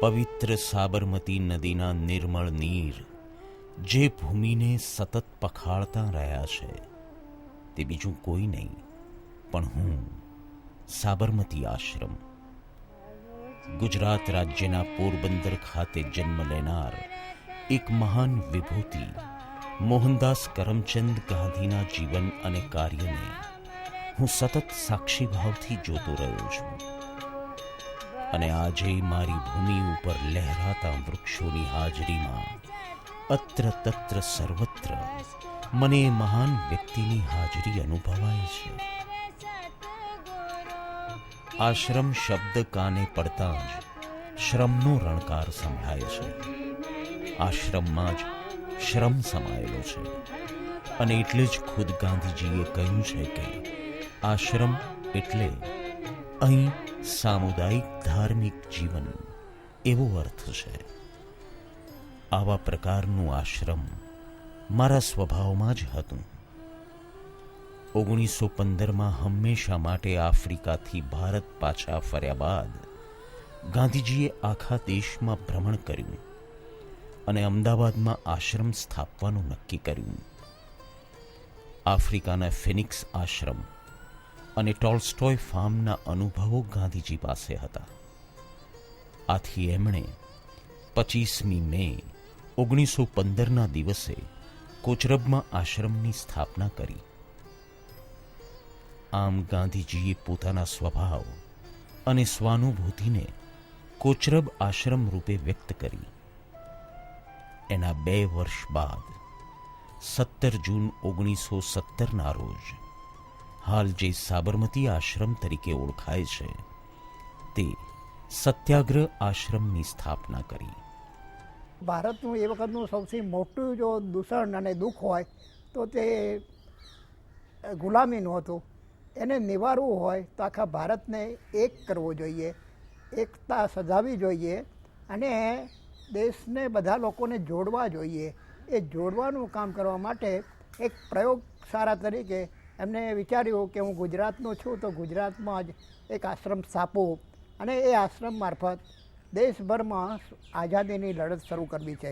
પવિત્ર સાબરમતી નદીના નિર્મળ નીર જે ભૂમિને સતત પખાળતા રહ્યા છે તે બીજું કોઈ નહીં પણ હું, સાબરમતી આશ્રમ. ગુજરાત રાજ્યના પોરબંદર ખાતે જન્મ લેનાર એક મહાન વિભૂતિ મોહનદાસ કરમચંદ ગાંધીના જીવન અને કાર્યને હું સતત સાક્ષી ભાવથી જોતો રહ્યો છું. અને આજે મારી ભૂમિ ઉપર લહેરાતા વૃક્ષોની હાજરીમાં અત્ર તત્ર સર્વત્ર મને એ મહાન વ્યક્તિની હાજરી અનુભવાય છે. આશ્રમ શબ્દ કાને પડતા જ શ્રમનો રણકાર સંભળાય છે. આશ્રમમાં જ શ્રમ સમાયેલો છે. અને એટલે જ ખુદ ગાંધીજીએ કહ્યું છે કે આશ્રમ એટલે અહીં સામુદાયિક ધાર્મિક જીવન એવો અર્થ છે. આવા પ્રકારનું આશ્રમ મારા સ્વભાવમાં જ હતું. 1915માં હંમેશા માટે આફ્રિકાથી ભારત પાછા ફર્યા બાદ ગાંધીજીએ આખા દેશમાં ભ્રમણ કર્યું અને અમદાવાદમાં આશ્રમ સ્થાપવાનું નક્કી કર્યું. આફ્રિકાના ફિનિક્સ આશ્રમ અને ટોલ્સ્ટોય ફાર્મના અનુભવો ગાંધીજી પાસે હતા. આથી એમણે 25મી મે 1915ના દિવસે કોચરબમાં આશ્રમની સ્થાપના કરી. આમ ગાંધીજીએ પોતાના સ્વભાવ અને સ્વાનુભૂતિને કોચરબ આશ્રમ રૂપે વ્યક્ત કરી. એના 2 વર્ષ બાદ 17 જૂન 1917ના રોજ હાલ જે સાબરમતી આશ્રમ તરીકે ઓળખાય છે તે સત્યાગ્રહ આશ્રમની સ્થાપના કરી. ભારતનું એ વખતનું સૌથી મોટું જો દૂષણ અને દુઃખ હોય તો તે ગુલામીનું હતું. એને નિવારવું હોય તો આખા ભારતને એક કરવો જોઈએ, એકતા સજાવવી જોઈએ અને દેશને બધા લોકોને જોડવા જોઈએ. એ જોડવાનું કામ કરવા માટે એક પ્રયોગશાળા તરીકે એમને વિચાર્યું કે હું ગુજરાતનો છું તો ગુજરાતમાં જ એક આશ્રમ સ્થાપું અને એ આશ્રમ મારફત દેશભરમાં આઝાદીની લડત શરૂ કરવી છે.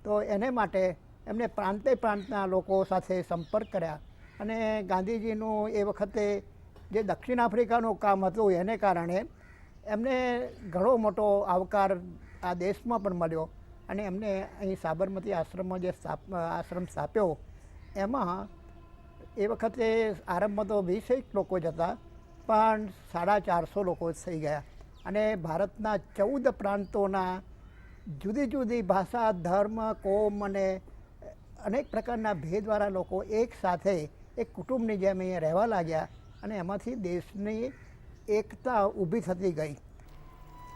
તો એને માટે એમને પ્રાંતે પ્રાંતના લોકો સાથે સંપર્ક કર્યા અને ગાંધીજીનું એ વખતે જે દક્ષિણ આફ્રિકાનું કામ હતું એને કારણે એમને ઘણો મોટો આવકાર આ દેશમાં પણ મળ્યો અને એમને અહીં સાબરમતી આશ્રમમાં જે આશ્રમ સ્થાપ્યો એમાં એ વખતે આરંભમાં તો 20 લોકો જ હતા પણ 450 લોકો થઈ ગયા અને ભારતના 14 પ્રાંતોના જુદી જુદી ભાષા, ધર્મ, કોમ અને અનેક પ્રકારના ભેદવાળા લોકો એક સાથે એક કુટુંબની જેમ અહીંયા રહેવા લાગ્યા અને એમાંથી દેશની એકતા ઊભી થતી ગઈ.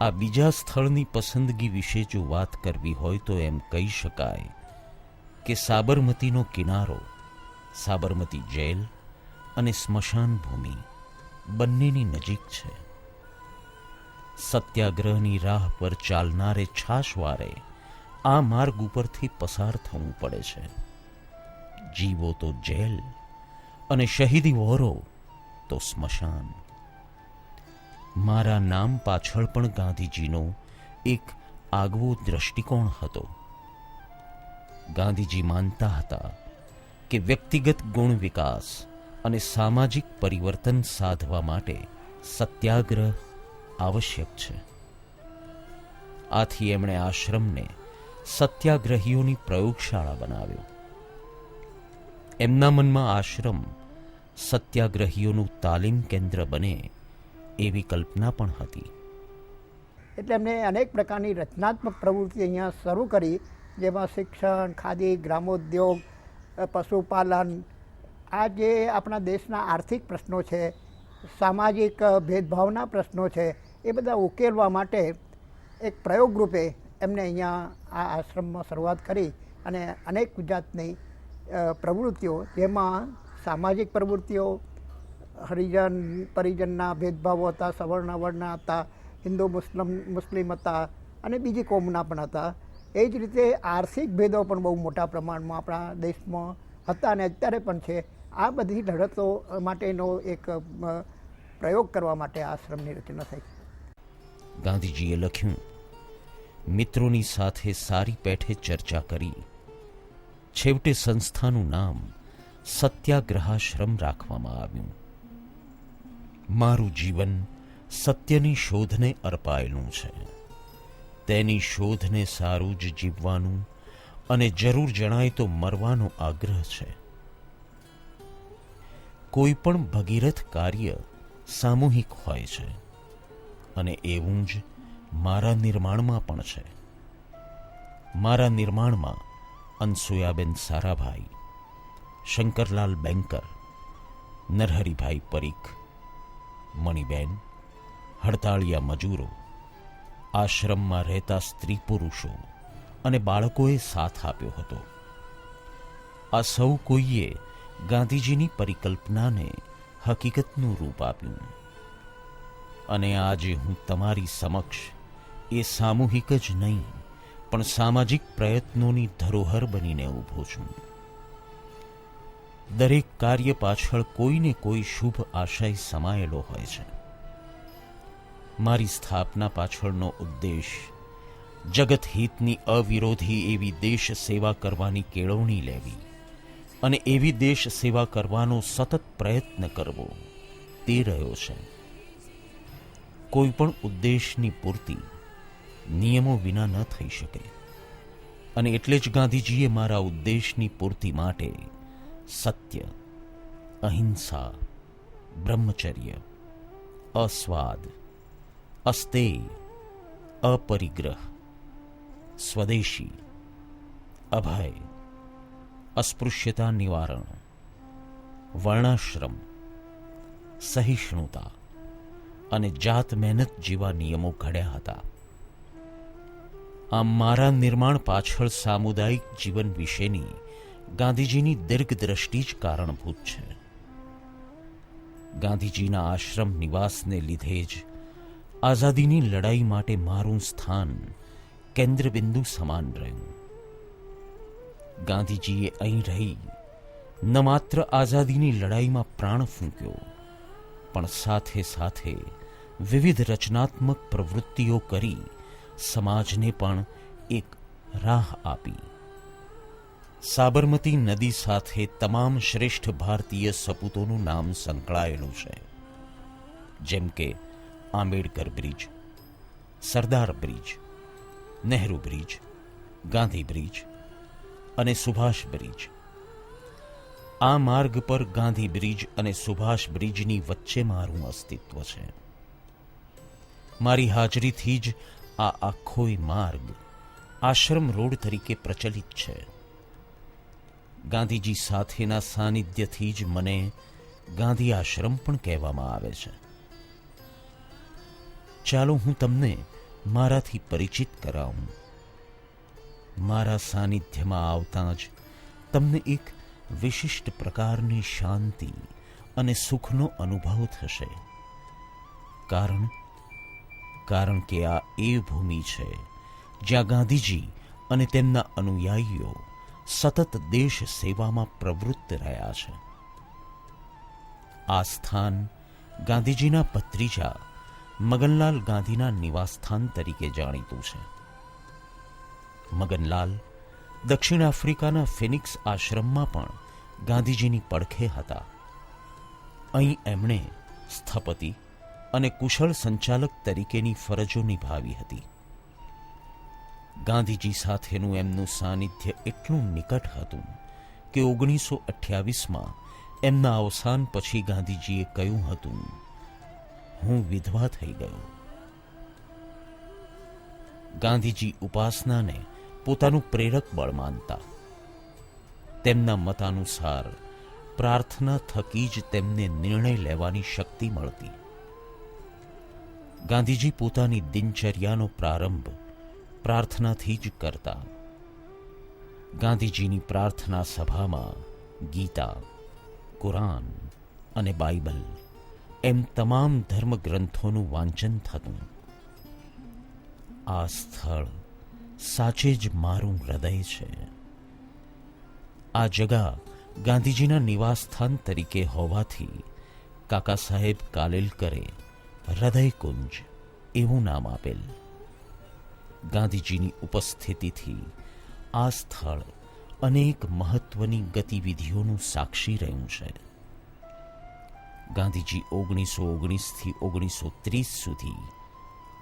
આ બીજા સ્થળની પસંદગી વિશે જો વાત કરવી હોય તો એમ કહી શકાય કે સાબરમતીનો કિનારો, સાબરમતી જેલ અને સ્મશાન ભૂમિ બંનેની નજીક છે. સત્યાગ્રહની રાહ પર ચાલનારે છાશવારે આ માર્ગ ઉપરથી પસાર થવું પડે છે. જીવો તો જેલ અને શહીદી વહોરો તો સ્મશાન. મારા નામ પાછળ પણ ગાંધીજીનો એક આગવો દ્રષ્ટિકોણ હતો. ગાંધીજી માનતા હતા કે વ્યક્તિગત ગુણ વિકાસ અને સામાજિક પરિવર્તન સાધવા માટે સત્યાગ્રહ આવશ્યક છે. આથી એમણે આશ્રમને સત્યાગ્રહીઓની પ્રયોગશાળા બનાવ્યો. એમના મનમાં આશ્રમ સત્યાગ્રહીઓનું તાલીમ કેન્દ્ર બને એવી કલ્પના પણ હતી. એટલે એમને અનેક પ્રકારની રચનાત્મક પ્રવૃત્તિ અહીંયા શરૂ કરી, જેમાં શિક્ષણ, ખાદી, ગ્રામોદ્યોગ, પશુપાલન, આ જે આપણા દેશના આર્થિક પ્રશ્નો છે, સામાજિક ભેદભાવના પ્રશ્નો છે, એ બધા ઉકેલવા માટે એક પ્રયોગ રૂપે એમને અહીંયા આ આશ્રમમાં શરૂઆત કરી અને અનેક જાતની પ્રવૃત્તિઓ, જેમાં સામાજિક પ્રવૃત્તિઓ, હરિજન પરિજનના ભેદભાવો હતા, સવર્ણ અવર્ણના હતા, હિન્દુ મુસ્લિમ હતા અને બીજી કોમના પણ હતા. એ જ રીતે આર્થિક ભેદો પણ બહુ મોટા પ્રમાણમાં આપણા દેશમાં હતા અને અત્યારે પણ છે. આ બધી લડતો માટેનો એક પ્રયોગ કરવા માટે આશ્રમની રચના થઈ. ગાંધીજીએ લખ્યું મિત્રોની સાથે સારી પેઠે ચર્ચા કરી છેવટે સંસ્થાનું નામ સત્યાગ્રહાશ્રમ રાખવામાં આવ્યું. મારું જીવન સત્યની શોધને અર્પાયેલું છે. તેની શોધને સારું જ જીવવાનું અને જરૂર જણાય તો મરવાનો આગ્રહ છે. કોઈ પણ ભગીરથ કાર્ય સામૂહિક હોય છે અને એવું જ મારા નિર્માણમાં પણ છે. મારા નિર્માણમાં અનસુયાબેન સારાભાઈ, શંકરલાલ બેંકર, નરહરિભાઈ પરીખ, મણિબેન, હડતાળિયા મજૂરો, આશ્રમમાં રહેતા સ્ત્રી પુરુષો અને બાળકોએ સાથ આપ્યો હતો. આ સૌ કોઈએ ગાંધીજીની પરિકલ્પનાને હકીકતનું રૂપ આપ્યું અને આજે હું તમારી સમક્ષ એ સામૂહિક જ નહીં પણ સામાજિક પ્રયત્નોની ધરોહર બનીને ઊભો છું. દરેક કાર્ય પાછળ કોઈને કોઈ શુભ આશય સમાયેલો હોય છે. મારી સ્થાપના પાછળનો ઉદ્દેશ જગત હિતની અવિરોધી એવી દેશ સેવા કરવાની કેળવણી લેવી અને એવી દેશ સેવા કરવાનો સતત પ્રયત્ન કરવો તે રહ્યો છે. કોઈ પણ ઉદ્દેશની પૂર્તિ નિયમો વિના ન થઈ શકે અને એટલે જ ગાંધીજીએ મારા ઉદ્દેશની પૂર્તિ માટે સત્ય, અહિંસા, બ્રહ્મચર્ય, અસ્વાદ, અસ્તેય, અપરિગ્રહ, સ્વદેશી, અભય, અસ્પૃશ્યતા નિવારણ, વર્ણાશ્રમ, સહિષ્ણુતા અને જાત મહેનત જેવા નિયમો ઘડ્યા હતા. આમ મારા નિર્માણ પાછળ સામુદાયિક જીવન વિશેની ગાંધીજીની દીર્ઘદ્રષ્ટિ જ કારણભૂત છે. ગાંધીજીના આશ્રમ નિવાસને લીધે જ આઝાદીની લડાઈ માટે મારું સ્થાન કેન્દ્રબિંદુ સમાન રહ્યું. ગાંધીજીએ અહીં રહી ન માત્ર આઝાદીની લડાઈમાં પ્રાણ ફૂંક્યો પણ સાથે સાથે વિવિધ રચનાત્મક પ્રવૃત્તિઓ કરી સમાજને પણ એક રાહ આપી. સાબરમતી નદી સાથે તમામ શ્રેષ્ઠ ભારતીય સપૂતોનું નામ સંકળાયેલું છે, જેમ કે આંબેડકર બ્રિજ, સરદાર bridge, Nehru bridge, Gandhi bridge અને સુભાષ બ્રિજ. આ માર્ગ પર ગાંધી બ્રિજ અને સુભાષ બ્રિજની વચ્ચે મારું અસ્તિત્વ છે. મારી હાજરીથી જ આ આખોય માર્ગ આશ્રમ રોડ તરીકે પ્રચલિત છે. ગાંધીજી સાથેના સાનિધ્યથી જ મને ગાંધી આશ્રમ પણ કહેવામાં આવે છે. ચાલો હું તમને મારાથી પરિચિત કરાવું. મારા સાનિધ્યમાં આવતાં જ તમને એક વિશિષ્ટ પ્રકારની શાંતિ અને સુખનો અનુભવ થશે. કારણ કે આ એ ભૂમિ છે જ્યાં ગાંધીજી અને તેમના અનુયાયીઓ સતત દેશ સેવામાં પ્રવૃત્ત રહ્યા છે. આ સ્થાન ગાંધીજીના ભત્રીજા મગનલાલ ગાંધીના નિવાસસ્થાન તરીકે જાણીતું છે. મગનલાલ દક્ષિણ આફ્રિકાના ફિનિક્સ આશ્રમમાં પણ ગાંધીજીની પડખે હતા. અહીં એમણે સ્થપતિ અને કુશળ સંચાલક તરીકેની ફરજો નિભાવી હતી. ગાંધીજી સાથેનું એમનું સાનિધ્ય એટલું નિકટ હતું કે 1928માં એમના અવસાન પછી ગાંધીજીએ કહ્યું હતું, હું વિધવા થઈ ગયો. ગાંધીજી ઉપાસનાને પોતાનું પ્રેરક બળ માનતા. તેમના મતાનુસાર પ્રાર્થના થકી જ તેમને નિર્ણય લેવાની શક્તિ મળતી. ગાંધીજી પોતાની દિનચર્યાનો પ્રારંભ પ્રાર્થનાથી જ કરતા. ગાંધીજીની પ્રાર્થના સભામાં ગીતા, કુરાન અને બાઇબલ એમ તમામ ધર્મગ્રંથોનું વાંચન થતું. આ સ્થળ સાચે જ મારું હૃદય છે. આ જગા ગાંધીજીના નિવાસસ્થાન તરીકે હોવાથી કાકા સાહેબ કાલેલકરે હૃદયકુંજ એવું નામ આપેલ. ગાંધીજીની ઉપસ્થિતિથી આ સ્થળ અનેક મહત્વની ગતિવિધિઓનું સાક્ષી રહ્યું છે. ગાંધીજી 1919થી 1930 સુધી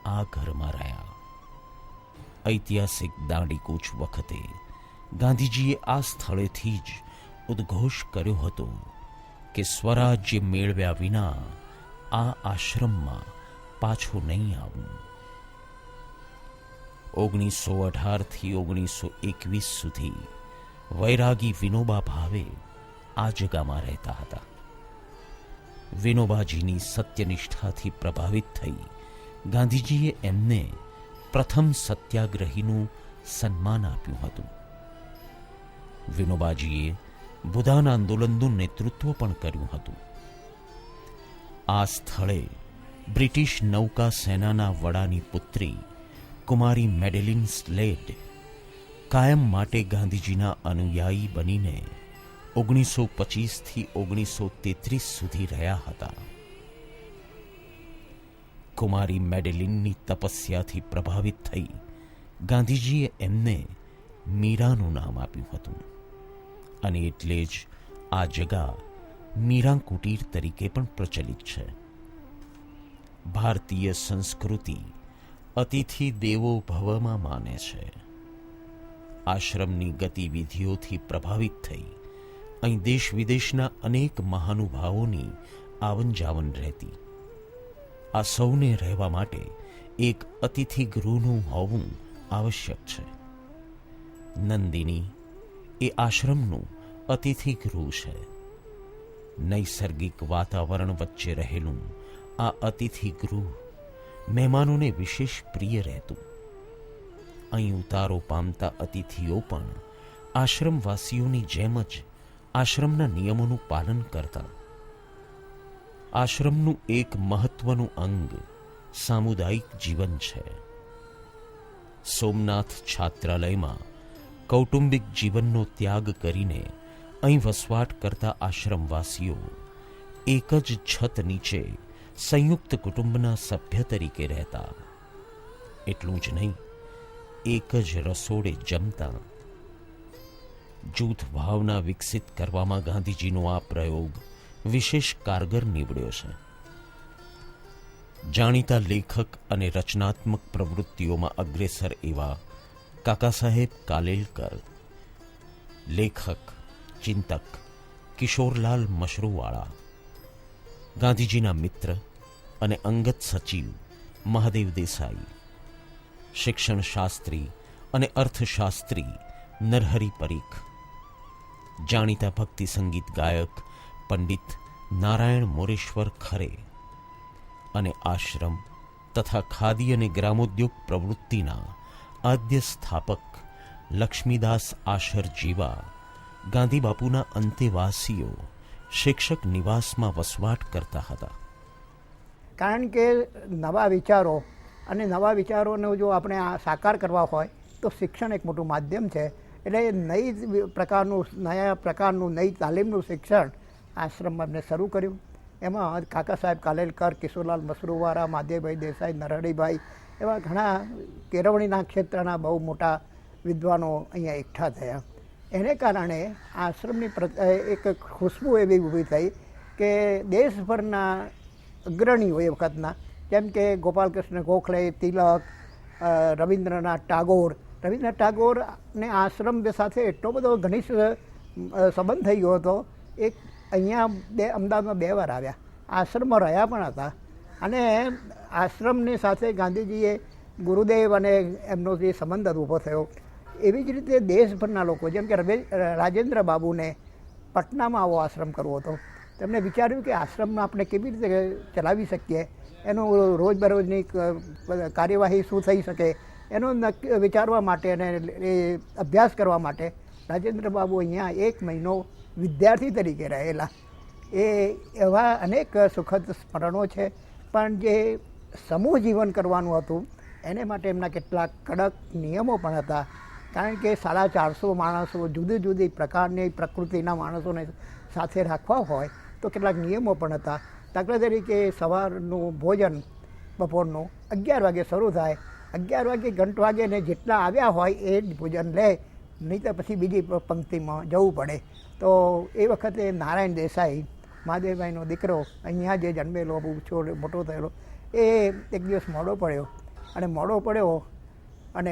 આ ઘરમાં રહ્યા. ઐતિહાસિક દાંડીકૂચ વખતે ગાંધીજીએ આ સ્થળેથી જ ઉદ્ઘોષ કર્યો હતો કે સ્વરાજ્ય મેળવ્યા વિના આ આશ્રમમાં પાછો નહીં આવું. 1918થી 1921 સુધી વૈરાગી વિનોબા ભાવે આ જગામાં રહેતા હતા. વિનોબાજીની સત્યનિષ્ઠાથી પ્રભાવિત થઈ ગાંધીજીએ એમને પ્રથમ સત્યાગ્રહીનું સન્માન આપ્યું હતું. વિનોબાજીએ ભૂદાન આંદોલનનું નેતૃત્વ પણ કર્યું હતું. આ સ્થળે બ્રિટિશ નૌકા સેનાના વડાની પુત્રી કુમારી મેડેલિન સ્લેડ કાયમ માટે ગાંધીજીના અનુયાયી બનીને 1925થી 1933 સુધી રહ્યા હતા. કુમારી મેડેલિનની તપસ્યાથી પ્રભાવિત થઈ ગાંધીજીએ એમને મીરાનું નામ આપ્યું હતું અને એટલે જ આ જગા મીરા કુટીર તરીકે પણ પ્રચલિત છે. ભારતીય સંસ્કૃતિ અતિથિ દેવો ભવમાં માને છે. આશ્રમની ગતિવિધિઓથી પ્રભાવિત થઈ અહીં દેશ વિદેશના અનેક મહાનુભાવોની આવન જાવન રહેતી. આ સૌને રહેવા માટે એક અતિથિ ગૃહનું હોવું આવશ્યક છે. નંદિની એ આશ્રમનું અતિથિ ગૃહ છે. નૈસર્ગિક વાતાવરણ વચ્ચે રહેલું આ અતિથિ ગૃહ મહેમાનોને વિશેષ પ્રિય રહેતું. અહીં ઉતારો પામતા અતિથિઓ પણ આશ્રમવાસીઓની જેમ જ આશ્રમના નિયમોનું પાલન કરતા. આશ્રમનું એક મહત્વનું અંગ સામુદાયિક જીવન છે. સોમનાથ છાત્રાલયમાં કૌટુંબિક જીવનનો ત્યાગ કરીને અહીં વસવાટ કરતા આશ્રમવાસીઓ એક જ છત નીચે સંયુક્ત કુટુંબના સભ્ય તરીકે રહેતા. એટલું જ નહીં, એક જ રસોડે જમતા. જૂથ ભાવના વિકસિત કરવામાં ગાંધીજીનો આ પ્રયોગ વિશેષ કારગર નીવડ્યો છે. જાણીતા લેખક અને રચનાત્મક પ્રવૃત્તિઓમાં અગ્રેસર એવા કાકા સાહેબ કાલેલકર, લેખક ચિંતક કિશોરલાલ મશરૂવાળા, ગાંધીજીના મિત્ર અને અંગત સચિવ મહાદેવ દેસાઈ, શિક્ષણ શાસ્ત્રી અને અર્થશાસ્ત્રી નરહરી પરીખ, જાણીતા ભક્તિ સંગીત ગાયક પંડિત નારાયણ મોરેશ્વર ખરે અને આશ્રમ તથા ખાદી અને ગ્રામોદ્યોગ પ્રવૃત્તિના આદ્ય સ્થાપક લક્ષ્મીદાસ આશર જેવા ગાંધી બાપુના અંતેવાસીઓ શિક્ષક નિવાસમાં વસવાટ કરતા હતા. કારણ કે નવા વિચારો અને નવા વિચારોને જો આપણે સાકાર કરવા હોય તો શિક્ષણ એક મોટું માધ્યમ છે. એટલે નયા પ્રકારનું નઈ તાલીમનું શિક્ષણ આશ્રમમાં એમને શરૂ કર્યું. એમાં કાકા સાહેબ કાલેલકર, કિશોરલાલ મશરૂવાળા, મહાદેવભાઈ દેસાઈ, નરહરીભાઈ એવા ઘણા કેળવણીના ક્ષેત્રના બહુ મોટા વિદ્વાનો અહીંયા એકઠા થયા. એને કારણે આશ્રમની એક ખુશ્બુ એવી ઊભી થઈ કે દેશભરના અગ્રણીઓ એ વખતના, જેમ કે ગોપાલકૃષ્ણ ગોખલે, તિલક, રવિન્દ્રનાથ ટાગોરને આશ્રમ સાથે એટલો બધો ઘનિષ્ઠ સંબંધ થઈ ગયો હતો. એક અહીંયા અમદાવાદમાં 2 વાર આવ્યા, આશ્રમમાં રહ્યા પણ હતા. અને આશ્રમની સાથે ગાંધીજીએ ગુરુદેવ અને એમનો જે સંબંધ ઊભો થયો. એવી જ રીતે દેશભરના લોકો, જેમ કે રાજેન્દ્ર બાબુને પટનામાં આવો આશ્રમ કરવો હતો. તેમણે વિચાર્યું કે આશ્રમમાં આપણે કેવી રીતે ચલાવી શકીએ, એનું રોજબરોજની કાર્યવાહી શું થઈ શકે એનો વિચારવા માટે અને એ અભ્યાસ કરવા માટે રાજેન્દ્ર બાબુ અહીંયા 1 મહિનો વિદ્યાર્થી તરીકે રહેલા. એવા અનેક સુખદ સ્મરણો છે. પણ જે સમૂહ જીવન કરવાનું હતું એને માટે એમના કેટલાક કડક નિયમો પણ હતા. કારણ કે 450 માણસો, જુદી જુદી પ્રકારની પ્રકૃતિના માણસોને સાથે રાખવા હોય તો કેટલાક નિયમો પણ હતા. દાખલા તરીકે સવારનું ભોજન બપોરનું 11 વાગે શરૂ થાય 11 વાગે ઘંટ વાગે ને જેટલા આવ્યા હોય એ જ ભોજન લે, નહીં તો પછી બીજી પંક્તિમાં જવું પડે. તો એ વખતે નારાયણ દેસાઈ, મહાદેવભાઈનો દીકરો, અહીંયા જે જન્મેલો, મોટો થયેલો, એ એક દિવસ મોડો પડ્યો અને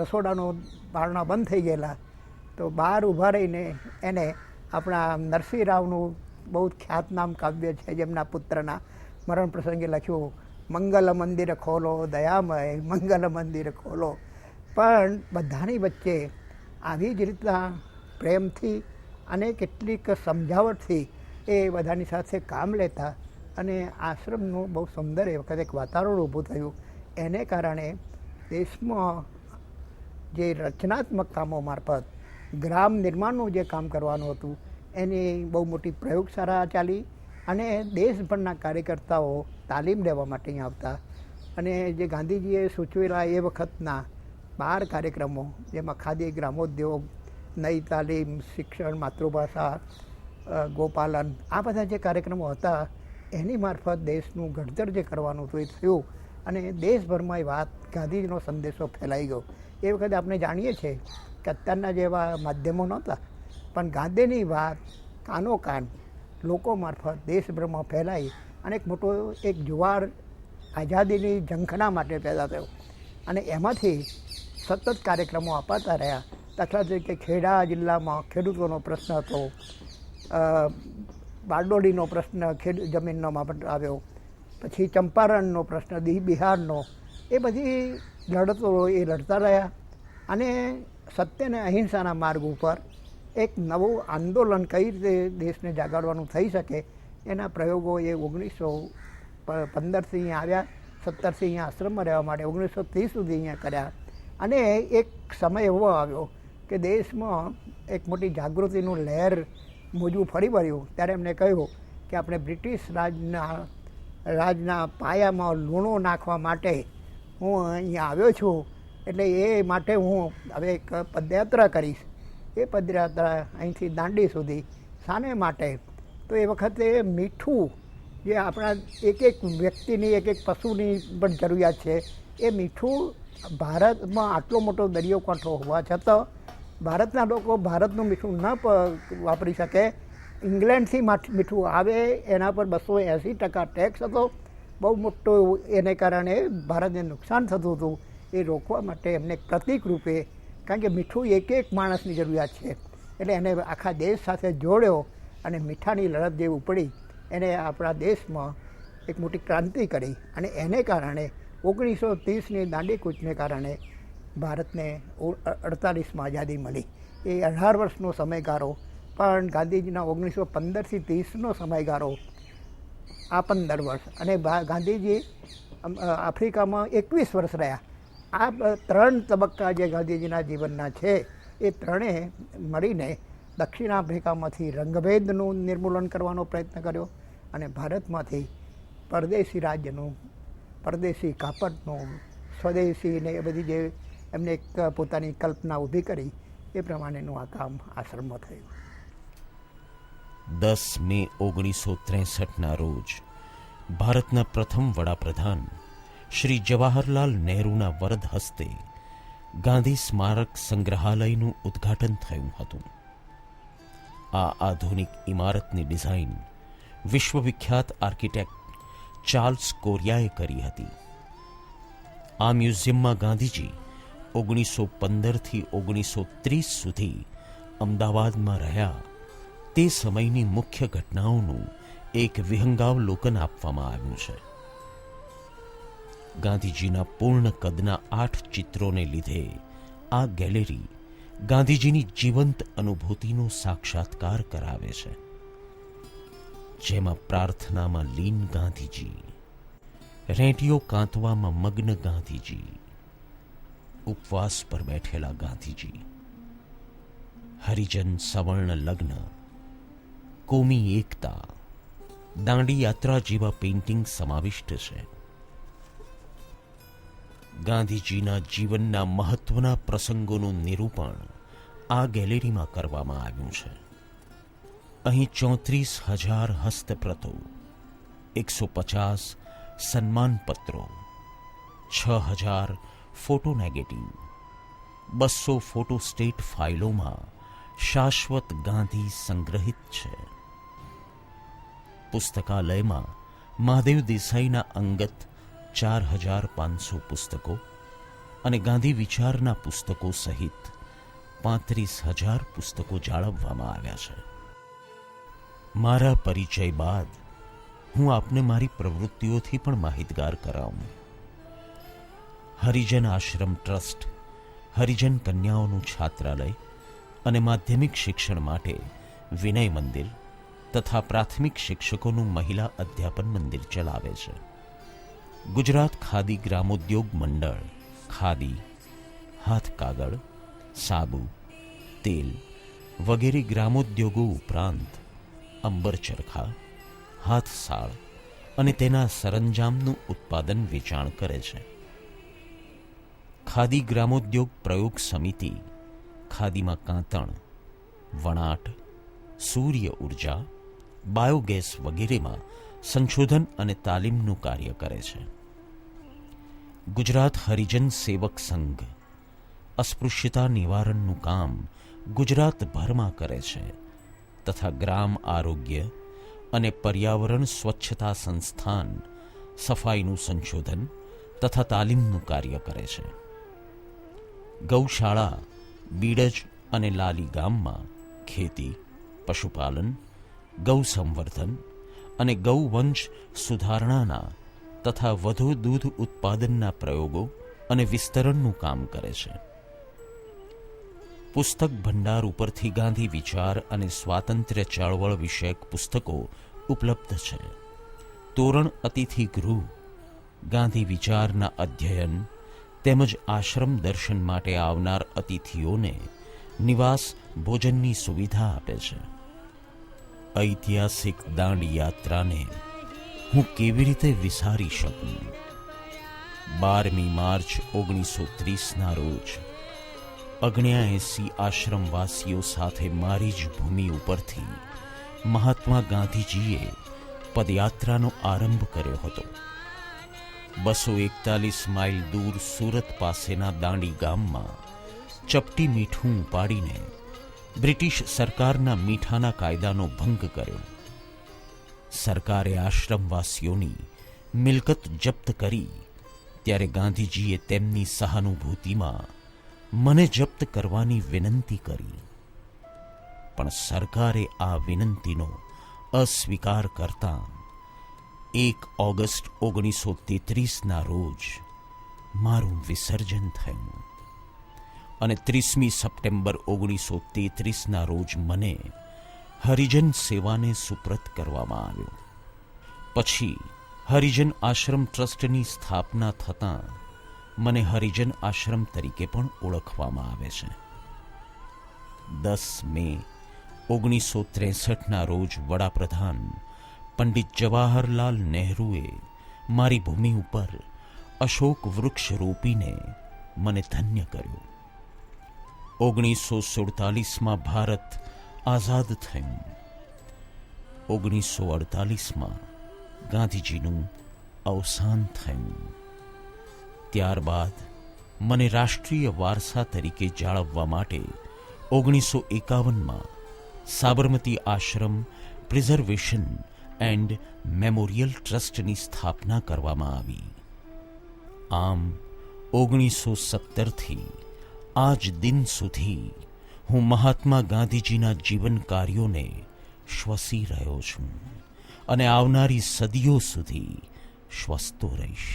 રસોડાનો બારણા બંધ થઈ ગયેલા. તો બહાર ઊભા રહીને એને આપણા નરસિંહ રાવનું બહુ ખ્યાતનામ કાવ્ય છે, જેમના પુત્રના મરણ પ્રસંગે લખ્યું, મંગલ મંદિર ખોલો દયામય, મંગલ મંદિર ખોલો. પણ બધાની વચ્ચે આવી જ રીતના પ્રેમથી અને કેટલીક સમજાવટથી એ બધાની સાથે કામ લેતા અને આશ્રમનું બહુ સુંદર એ વખતે એક વાતાવરણ ઊભું થયું. એને કારણે દેશમાં જે રચનાત્મક કામો મારફત ગ્રામ નિર્માણનું જે કામ કરવાનું હતું એની બહુ મોટી પ્રયોગશાળા ચાલી અને દેશભરના કાર્યકર્તાઓ તાલીમ લેવા માટે અહીં આવતા. અને જે ગાંધીજીએ સૂચવેલા એ વખતના 12 કાર્યક્રમો, જેમાં ખાદી, ગ્રામોદ્યોગ, નઈ તાલીમ, શિક્ષણ, માતૃભાષા, ગોપાલન, આ બધા જે કાર્યક્રમો હતા એની મારફત દેશનું ઘડતર જે કરવાનું હતું એ થયું અને દેશભરમાં એ વાત, ગાંધીજીનો સંદેશો ફેલાઈ ગયો. એ વખતે આપણે જાણીએ છીએ કે અત્યારના જેવા માધ્યમો નહોતા, પણ ગાંધીની વાત કાનો કાન લોકો મારફત દેશભરમાં ફેલાઈ અને એક મોટો એક જુવાળ આઝાદીની ઝંખના માટે પેદા થયો. અને એમાંથી સતત કાર્યક્રમો અપાતા રહ્યા. દાખલા તરીકે ખેડા જિલ્લામાં ખેડૂતોનો પ્રશ્ન હતો, બારડોલીનો પ્રશ્ન જમીનનો આવ્યો, પછી ચંપારણનો પ્રશ્ન, બિહારનો, એ બધી લડતો એ લડતા રહ્યા. અને સત્ય અને અહિંસાના માર્ગ ઉપર એક નવું આંદોલન કઈ રીતે દેશને જાગાડવાનું થઈ શકે એના પ્રયોગો એ 1915થી અહીંયા આવ્યા, 17થી અહીંયા આશ્રમમાં રહેવા માટે 1930 સુધી અહીંયા કર્યા. અને એક સમય એવો આવ્યો કે દેશમાં એક મોટી જાગૃતિનું લહેર મોજું ફરી વળ્યું. ત્યારે એમને કહ્યું કે આપણે બ્રિટિશ રાજના પાયામાં લૂણો નાખવા માટે હું અહીંયા આવ્યો છું, એટલે એ માટે હું હવે એક પદયાત્રા કરીશ. એ પદયાત્રા અહીંથી દાંડી સુધી શાને માટે? તો એ વખતે મીઠું, જે આપણા એક વ્યક્તિની, એક પશુની પણ જરૂરિયાત છે, એ મીઠું ભારતમાં આટલો મોટો દરિયોકાંઠો હોવા છતાં ભારતના લોકો ભારતનું મીઠું ન વાપરી શકે. ઇંગ્લેન્ડથી મીઠું આવે એના પર 280% ટેક્સ હતો, બહુ મોટો. એને કારણે ભારતને નુકસાન થતું હતું. એ રોકવા માટે એમને પ્રતિક રૂપે, કારણ કે મીઠું એક માણસની જરૂરિયાત છે, એટલે એને આખા દેશ સાથે જોડ્યો અને મીઠાની લડત જે ઉપડી એને આપણા દેશમાં એક મોટી ક્રાંતિ કરી. અને એને કારણે 1930ની દાંડી કૂચને કારણે ભારતને 48માં આઝાદી મળી. એ 18 વર્ષનો સમયગાળો, પણ ગાંધીજીના 1915થી 30નો સમયગાળો આ 15 વર્ષ, અને ગાંધીજી આફ્રિકામાં 21 વર્ષ રહ્યા. આ 3 તબક્કા જે ગાંધીજીના જીવનના છે એ ત્રણે મળીને દક્ષિણ આફ્રિકામાંથી રંગભેદનું નિર્મૂલન કરવાનો પ્રયત્ન કર્યો અને ભારતમાંથી પરદેશી રાજ્યનું, પરદેશી કાપડનું, સ્વદેશીને એ બધી જે એમને એક પોતાની કલ્પના ઊભી કરી એ પ્રમાણેનું આ કામ આશ્રમમાં થયું. 10 મે 1963ના રોજ ભારતના પ્રથમ વડાપ્રધાન શ્રી જવાહરલાલ નહેરુના વરદ હસ્તે ગાંધી સ્મારક સંગ્રહાલયનું ઉદ્ઘાટન થયું હતું. આ આધુનિક ઇમારતની ડિઝાઇન વિશ્વવિખ્યાત આર્કિટેક્ટ ચાર્લ્સ કોરિયાએ કરી હતી. આ મ્યુઝિયમમાં ગાંધીજી 1915થી 1930 સુધી અમદાવાદમાં રહ્યા તે સમયની મુખ્ય ઘટનાઓનું એક વિહંગાવલોકન આપવામાં આવ્યું છે. ગાંધીજીના પૂર્ણ કદના 8 ચિત્રોને લીધે આ ગેલેરી ગાંધીજીની જીવંત અનુભૂતિનો સાક્ષાત્કાર કરાવે છે, જેમાં પ્રાર્થનામાં લીન ગાંધીજી, રેડિયો કાંતવામાં મગ્ન ગાંધીજી, ઉપવાસ પર બેઠેલા ગાંધીજી, હરિજન સવર્ણ લગ્ન, કોમી એકતા, દાંડી યાત્રા જેવા પેઇન્ટિંગ સમાવિષ્ટ છે. ગાંધીજીના જીવનના મહત્વના પ્રસંગોનું નિરૂપણ આ ગેલેરીમાં કરવામાં આવ્યું છે. અહીં 34,000 હસ્તપ્રતો, 150 સન્માનપત્રો, 6,000 ફોટો નેગેટિવ, 200 ફોટોસ્ટેટ ફાઇલોમાં શાશ્વત ગાંધી સંગ્રહિત છે. પુસ્તકાલયમાં મહાદેવ દેસાઈના અંગત 4,500 પુસ્તકો અને ગાંધી વિચારના પુસ્તકો સહિત 35,000 પુસ્તકો જાળવવામાં આવ્યા છે. મારા પરિચય બાદ હું આપને મારી પ્રવૃત્તિઓથી પણ માહિતગાર કરાવું. હરિજન આશ્રમ ટ્રસ્ટ હરિજન કન્યાઓનું છાત્રાલય અને માધ્યમિક શિક્ષણ માટે વિનય મંદિર તથા પ્રાથમિક શિક્ષકોનું મહિલા અધ્યાપન મંદિર ચલાવે છે. ગુજરાત ખાદી ગ્રામોદ્યોગ મંડળ ખાદી, હાથકાગળ, સાબુ, તેલ વગેરે ગ્રામોદ્યોગો ઉપરાંત અંબર ચરખા, હાથસાળ અને તેના સરંજામનું ઉત્પાદન વેચાણ કરે છે. ખાદી ગ્રામોદ્યોગ પ્રયોગ સમિતિ ખાદીમાં કાંતણ, વણાટ, સૂર્ય ઉર્જા, બાયોગેસ વગેરેમાં સંશોધન અને તાલીમનું કાર્ય કરે છે. ગુજરાત હરિજન સેવક સંઘ અસ્પૃશ્યતા નિવારણનું કામ ગુજરાતભરમાં કરે છે તથા ગ્રામ આરોગ્ય અને પર્યાવરણ સ્વચ્છતા સંસ્થાન સફાઈનું સંશોધન તથા તાલીમનું કાર્ય કરે છે. ગૌશાળા બીડજ અને લાલી ગામમાં ખેતી, પશુપાલન, ગૌ સંવર્ધન અને ગૌવંશ સુધારણાના તથા વધુ દૂધ ઉત્પાદનના પ્રયોગો અને વિસ્તરણનું કામ કરે છે. પુસ્તક ભંડાર ઉપરથી ગાંધી વિચાર અને સ્વાતંત્ર્ય ચળવળ વિષયક પુસ્તકો ઉપલબ્ધ છે. તોરણ અતિથિ ગૃહ ગાંધી વિચારના અધ્યયન તેમજ આશ્રમ દર્શન માટે આવનાર અતિથિઓને નિવાસ ભોજનની સુવિધા આપે છે. ઐતિહાસિક દાંડી યાત્રાને હું કેવી રીતે વિસારી શકું? 12મી માર્ચ 1930ના રોજ 79 આશ્રમવાસીઓ સાથે મારી જ ભૂમિ ઉપરથી મહાત્મા ગાંધીજીએ પદયાત્રાનો આરંભ કર્યો હતો. 241 માઇલ દૂર સુરત પાસેના દાંડી ગામમાં ચપટી મીઠું ઉપાડીને બ્રિટિશ સરકારના મીઠાના કાયદાનો ભંગ કર્યો. સરકારે આશ્રમવાસીઓની મિલકત જપ્ત કરી ત્યારે ગાંધીજીએ તેમની સહાનુભૂતિમાં મને જપ્ત કરવાની વિનંતી કરી, પણ સરકારે આ વિનંતીનો અસ્વીકાર કરતા 1 ઓગસ્ટ 1933ના રોજ મારું વિસર્જન થયું અને 30મી સપ્ટેમ્બર 1933ના રોજ મને હરિજન સેવાને સુપ્રત કરવામાં આવ્યો. પછી હરિજન આશ્રમ ટ્રસ્ટની સ્થાપના થતાં મને હરિજન આશ્રમ તરીકે પણ ઓળખવામાં આવે છે. 10 મે 1963ના રોજ વડાપ્રધાન પંડિત જવાહરલાલ નહેરુએ મારી ભૂમિ ઉપર અશોક વૃક્ષ રોપીને મને ધન્ય કર્યો. 1947માં ભારત આઝાદ થયું. 1948માં ગાંધીજીનું અવસાન થયું. ત્યારબાદ મને રાષ્ટ્રીય વારસા તરીકે જાળવવા માટે 1951માં સાબરમતી આશ્રમ પ્રિઝર્વેશન એન્ડ મેમોરિયલ ટ્રસ્ટની સ્થાપના કરવામાં આવી. આમ 1917થી આજ દિન સુધી હું મહાત્મા ગાંધીજીના જીવન કાર્યોને શ્વસી રહ્યો છું અને આવનારી સદીઓ સુધી શ્વસતો રહીશ.